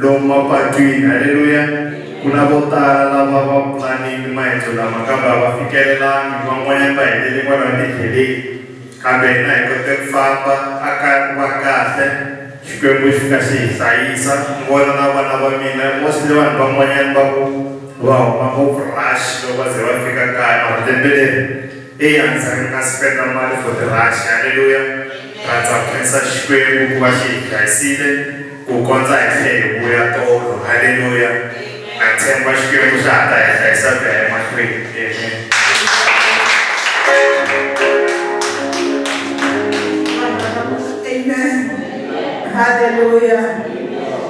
lomu mapatwini. Haleluya. Kuna vo tala lava va planini maendzo lama kambe va fikelelangi, van'wanyana va helele kwalaho tindleleni, kambe hina hi kote ku famba va kahle, Xikwembu xi fika xi hi hlayisa. Ni vona na vana va mina mostly vanhu van'wanyana va huma ngopfu rush loko va ze va fika kaya, mara lembe leri ndzi nga spenda mali for the rush. Haleluya. Rhandza ku khensa Xikwembu ku va xi hi hlayisile ku kondza hi tlhe hi vuya tolo. Haleluya. Na tshemba Xikwembu xa ha ta hi hlayisa ku ya emahlweni. Amen. Hallelujah.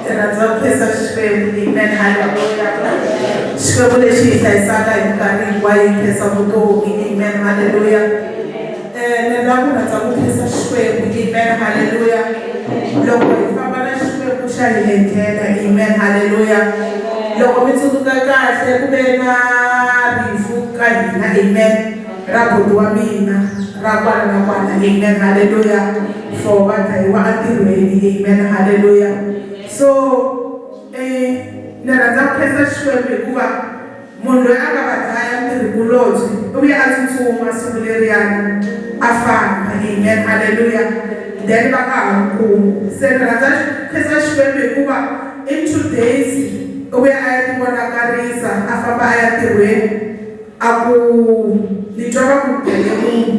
Rhandza ku khensa Xikwembu. Amen. Hallelujah. Xikwembu lexi hi hlayisaka hi minkarhi hinkwayo hi khensa vutomi. Amen. Hallelujah. Ni rhandza ku khensa Xikwembu. Amen. Hallelujah. Loko hi famba na Xikwembu xa hi endlela. Amen. Hallelujah. Loko mi tsundzuka kahle ku ve na rifu ka hina. Amen. Ra buti wa mina ra kwala na kwala. Amen. Hallelujah. For va dlayiwa entirhweni. Amen. Hallelujah. So ni rhandza ku khensa Xikwembu hikuva munhu loyi a nga va dlaya ntirhikulobye u vuye a tsutsuma siku leriyani a famba. Amen. Hallelujah. Then va nga ha kumi. Se ni rhandza ku khensa Xikwembu hikuva in 2 days u vuye a ya tivonakarisa, a famba a ya ntirhweni, a ku ni twa va ku dlaye munhu,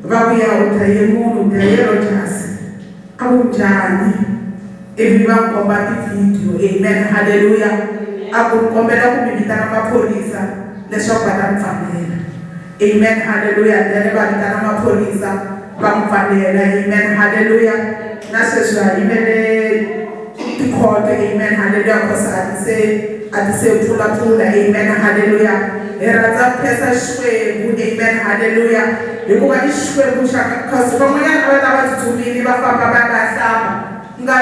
va vuya u dlaye munhu, dlaye Rogers, a ku njhani, ivi va komba ti-video. Amen. Hallelujah. A ku kombela ku mi vitana maphorisa leswaku va ta mi pfalela. Amen. Hallelujah. Then va vitana maphorisa va mi pfalela. Amen. Hallelujah. Na sweswi ha yimele tikhoto. Amen. Hallelujah. Because a ti se pfulapfula. Amen. Hallelujah. Hi rhandza ku khensa Xikwembu. Amen. Hallelujah. Hikuva i Xikwembu xa because van'wanyana a va ta va tsutsumile va famba va nga hlamba nga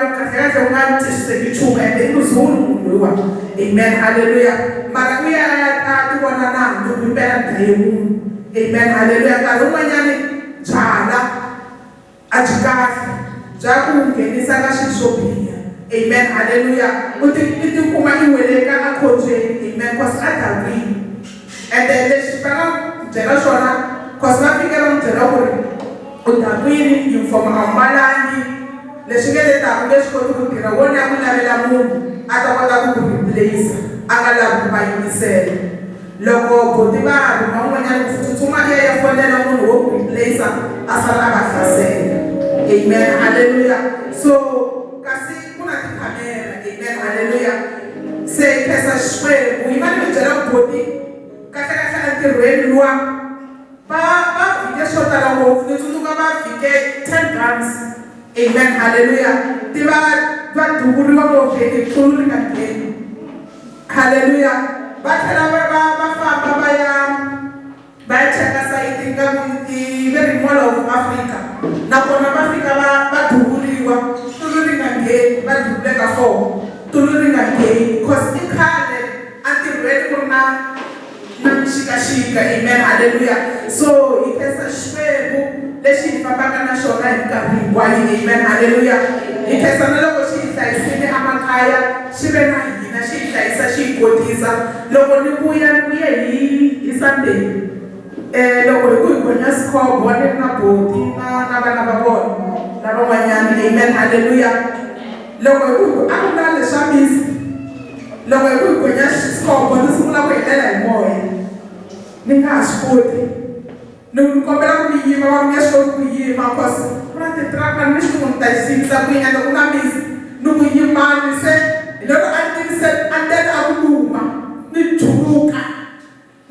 ku kahlekahle u nga twisiseki nchumu ende i muzulu munhu luwa. Amen. Hallelujah. Mara u ya a ti vona na hambi ku impela dlaye munhu. Amen. Hallelujah. Nkarhi wun'wanyani byala a byi kahle bya ku nghenisa ka swilo swo biha. Amen. Hallelujah. U tikuma i wele ka akhombyeni. Amen. Because a dakwini ende leswi va nga byela swona because va fike va n'wi byela ku ri u dakwini yunifomo a wu mbalangi, leswi nge le taku nge swi koti ku tirha, wona ya ku lavela munhu a ta kota ku ku replace a nga lavi ku va yingisela. Loko buti va rhuma un'wanyana ku tsutsuma ya fonela munhu wo ku replace a sala a va hlasela. Amen. Hallelujah. So kasi ku na tikhamera. Amen. Hallelujah. Se khensa Xikwembu hi va ni mi byela buti kahlekahle entirhweni luwa va vhike swo tala ngopfu. Ni tsundzuka va vhike 10 grams. Amen. Hallelujah. Ti va duvuriwa movheni tlulu ri nga ngheni. Hallelujah. Va tlhela va famba va ya cheka sayiti nga i very Mall of Africa, nakona va fika va duvuriwa tlulu ri nga ngheni, va duvuleka 4 tlulu ri nga ngheni because i khale entirhweni ku ri na mixikaxika. Amen. Hallelujah. So hi khensa Xikwembu lexi hi fambaka na xona hi minkarhi hinkwayo. Amen. Hallelujah. Hi khensa na loko xi hi hlayisile emakaya xi ve na hina, xi hi hlayisa, xi hi kotisa. Loko ni vuye hi Sunday, loko hi ku hi gonya Skhobo ni ri na boti na vana va vona na van'wanyana. Amen. Hallelujah. Loko hi ku a ku na leswa misi, loko hi ku hi gonya Skhobo ni sungula ku helela hi moya, ni nga ha swi koti. Ni kombela ku mi yima, va mi nge swi koti ku yima because ku na titiraka ni swi ku ni ta xiyimisa ku yini ende ku na misi. Ni ku yimani se hi loko a ni tivise andeni a ku luma ni juluka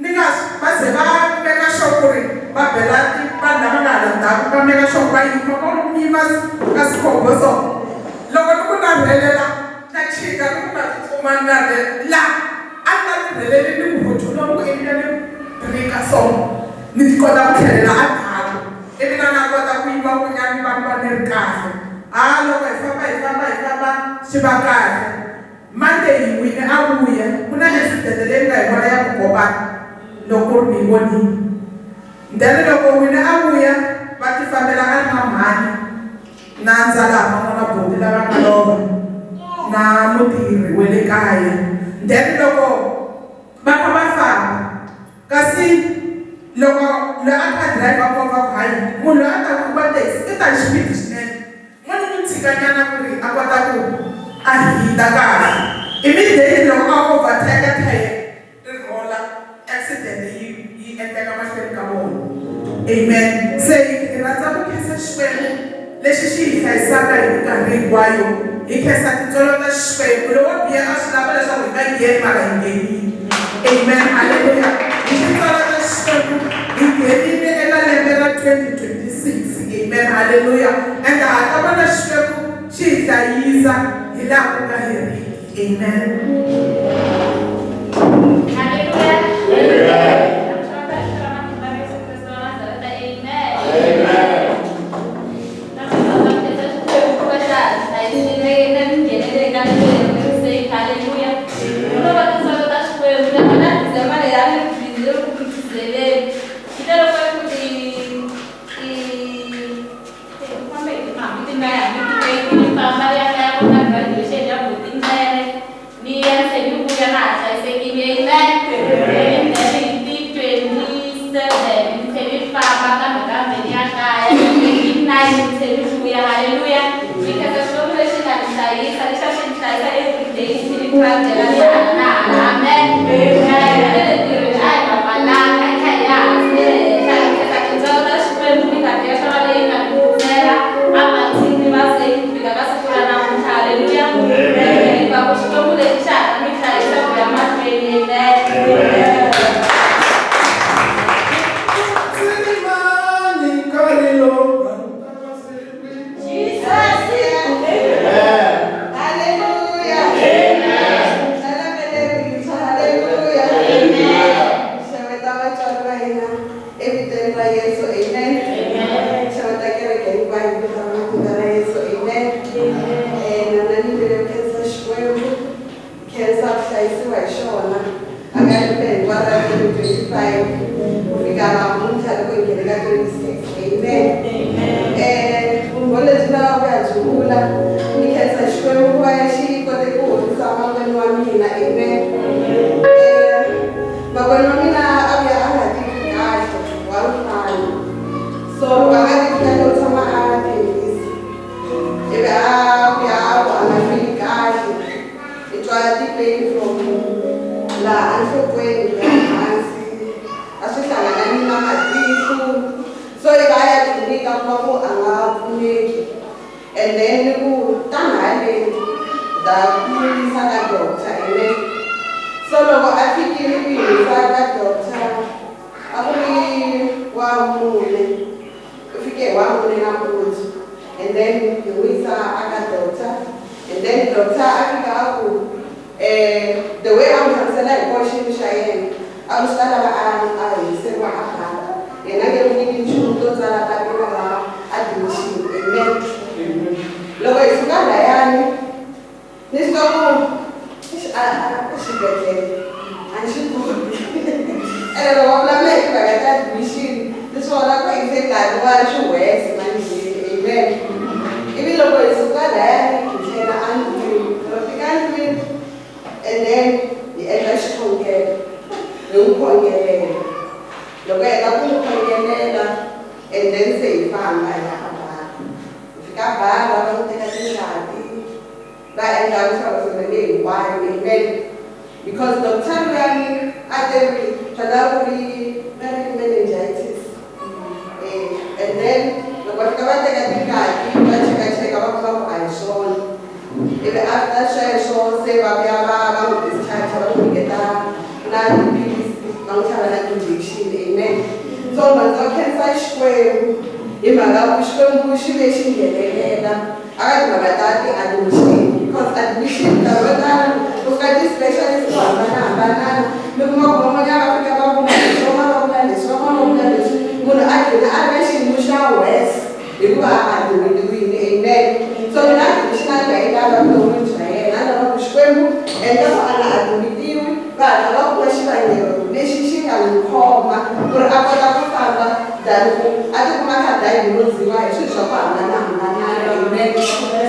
ni nga va ze va meka sure ku ri va bela vanhu lava nga hala ndzhaku va meka sure va yima va ku yima ka Skhobo so loko ni ku navhelela na chika ni ku na tsutsuma ni navhela a ni nga tirheleli ni ku rhujula ku endleni brika so ni kota ku tlhelela endzhaku ivi na kota ku yima kunyani va ni ri kahle. Loko hi famba swi va kahle. Monday hi wile a vuya ku na accident leyi nga hi vona ya ku kopana loko ku ri mi vonile. Then loko wile a vuya va ti fambela a ri na mhani na ndzalama na buti lava nga lova. na mutirhi wa le kaya. Then loko va kha va famba kasi loko loyi a kha driver movha ku hayi munhu loyi a taka ku va taxi i ta xipidi swinene n'wana n'wi tshikanyana ku ri a kota ku a hita kahle immediately loko a overtake thaye ri rola accident yi endleka mahlweni ka vona. Amen. Se hi rhandza ku khensa Xikwembu lexi xi hi hlayisaka hi minkarhi hinkwayo hi khensa tintswalo ta Xikwembu lowo biha a swi lava leswaku hi nga ngheni mara hi nghenile. Amen. Haleluya. Hi tintswalo ta Xikwembu hi nghenile eka lembe ra 2026. Amen. Haleluya. And ha ta vona Xikwembu xi hi hlayisa hi laha ku nga heriki. Amen. Haleluya. Até como a cadeia de música, isso só para amen.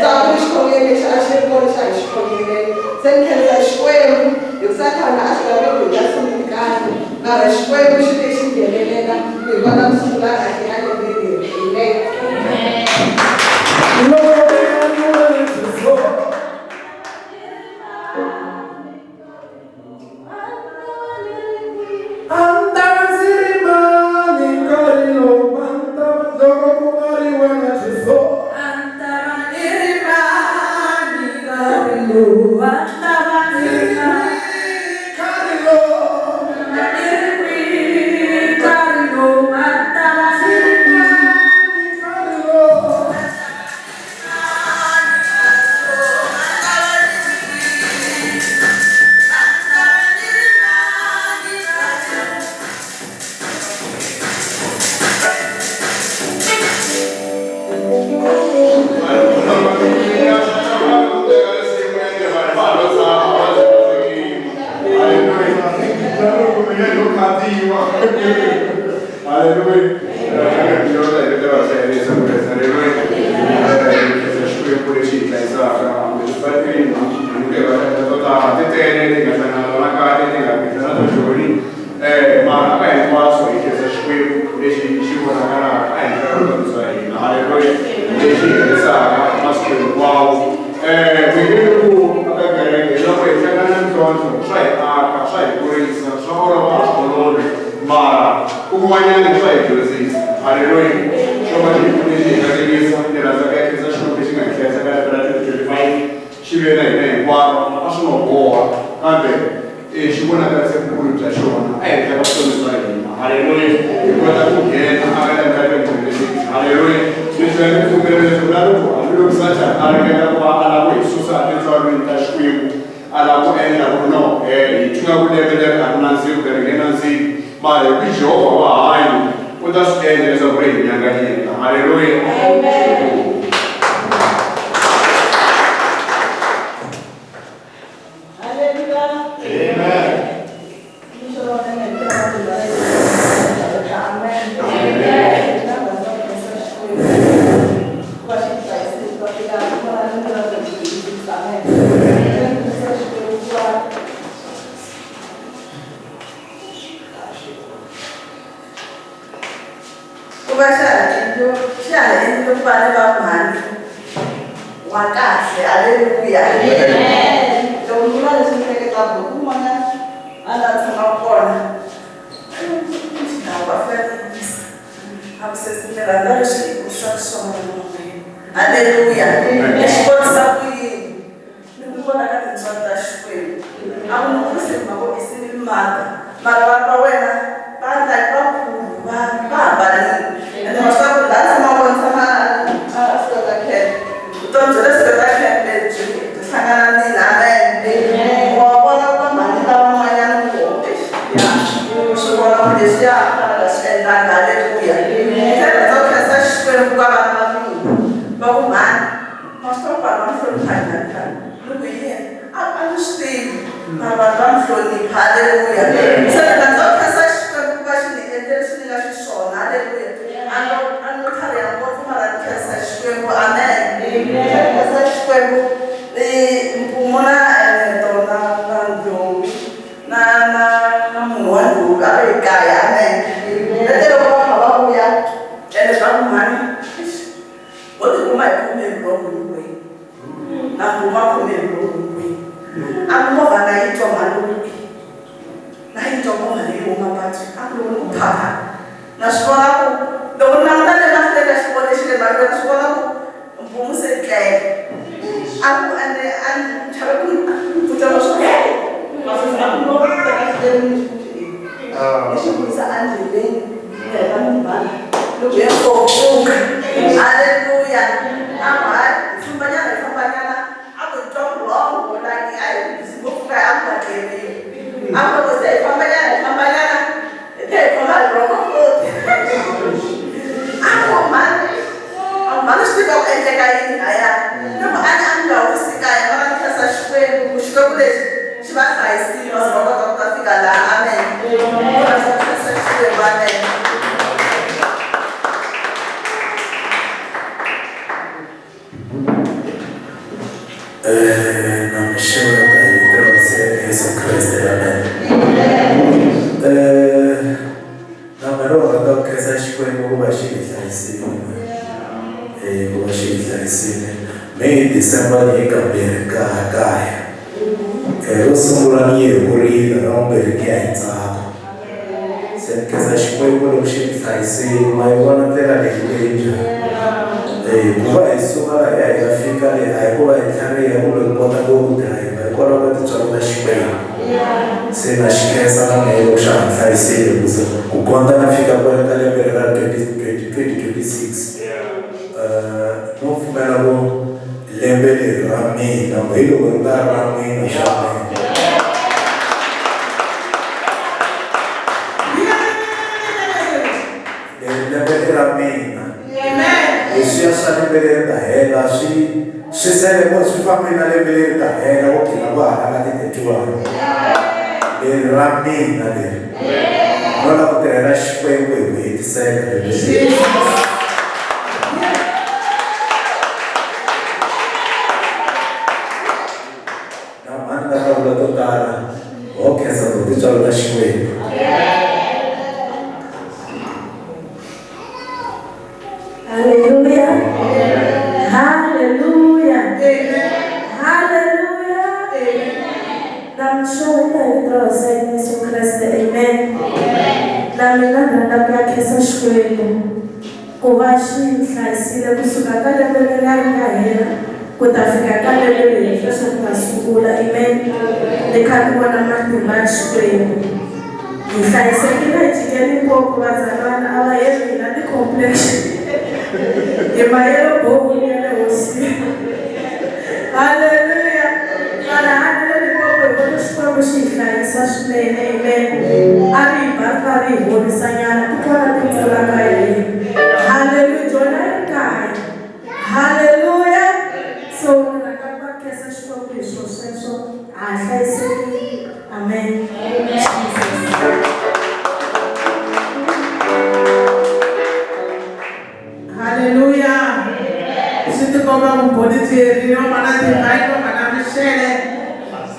Sabe escolher que acha que pode estar escolhendo. Sem que ela escolha, eu sabe na acha que eu já sou de casa. Na escolha eu deixei de ver, né? Eu vou dar um celular aqui na TV, amen. May December yekambe kaya. Sungula ni kuri rombe rikianza. Sekeza shikweko lokushithaisi mayibona phela lekunja. Kuba isumala yayafika le ayikuba ihlale yakulokubona kokudrive kodwa bathi tshola shikweko. Sena shikesa na ngelo shahlayisile kuze ukonta nafika kwa kalendere la 2026. Nofumela ko lembele rami na mwilo kwa rami na shame. Lembele rami na. Siasa lembele da hela si sele mo si famiglia lembele da hela o kila guarda la tetua. Le rami na le. Non la potrei shkwe ti sei. Okay, so this all the shwe. Hallelujah. Hallelujah. Hallelujah. I'm sure that it was saying this in Christ. Amen. Namina na kwa kesa shwe. Kuwashi mfasile kusuka kale mbele ngahera. Kutafika kale mbele kesho tutasungula. Amen. Nikakuwa na matumba shwe. Mfaisekile jikeni popo wazalana awa yemi na di complexion. Yemayelo bohu nyele osi. Hallelujah. Kana hande ni popo yono shukwa mshika isa shulene. Amen. Ari bakari honi sanyana tukona tutula kaya. Hallelujah. Jona kai. Hallelujah. So nakapa kesa shukwa mwisho senso. Afaiseki. Amen. Hallelujah. Situ koma mboniti rino mana divai ko mana mishele.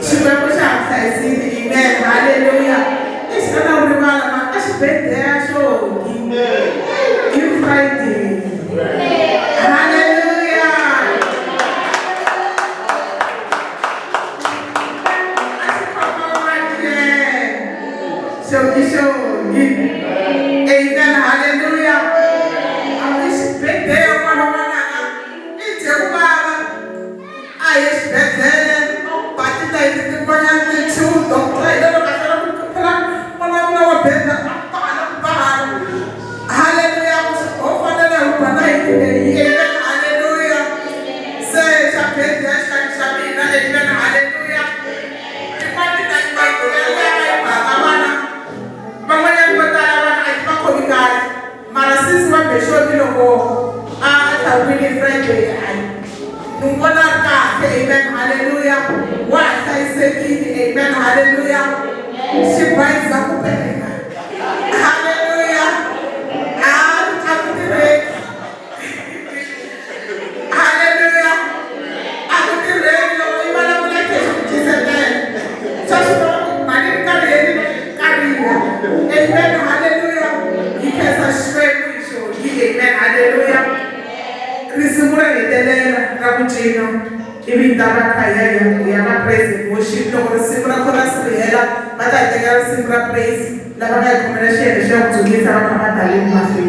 Shukwe kusha saisi. Amen. Hallelujah. Iskana uribala ma ashbete asho. You Friday. Hallelujah. Amen. Hallelujah. I expect there one it's a woman. I expect there no party like the one and the two don't try to hallelujah. Open the open amen. Hallelujah. Say chapter Shamina. Amen. Hallelujah. Mama yangu watala wana komikali mara sisi wamesho biloko atawini Friday nungona ka amen. Hallelujah. Wata iseki amen. Hallelujah. Shibai za kupeleka hallelujah. Akutire hallelujah. Akutire no imana muleke jisete sasa mani kari amen. Hallelujah. He has a strength which amen. Hallelujah. Risimura edelela rabuchino ibindaba kaya ya praise worship no risimura kona sibela bata tegara risimura praise la baka kumela share show to get our kama talim mafi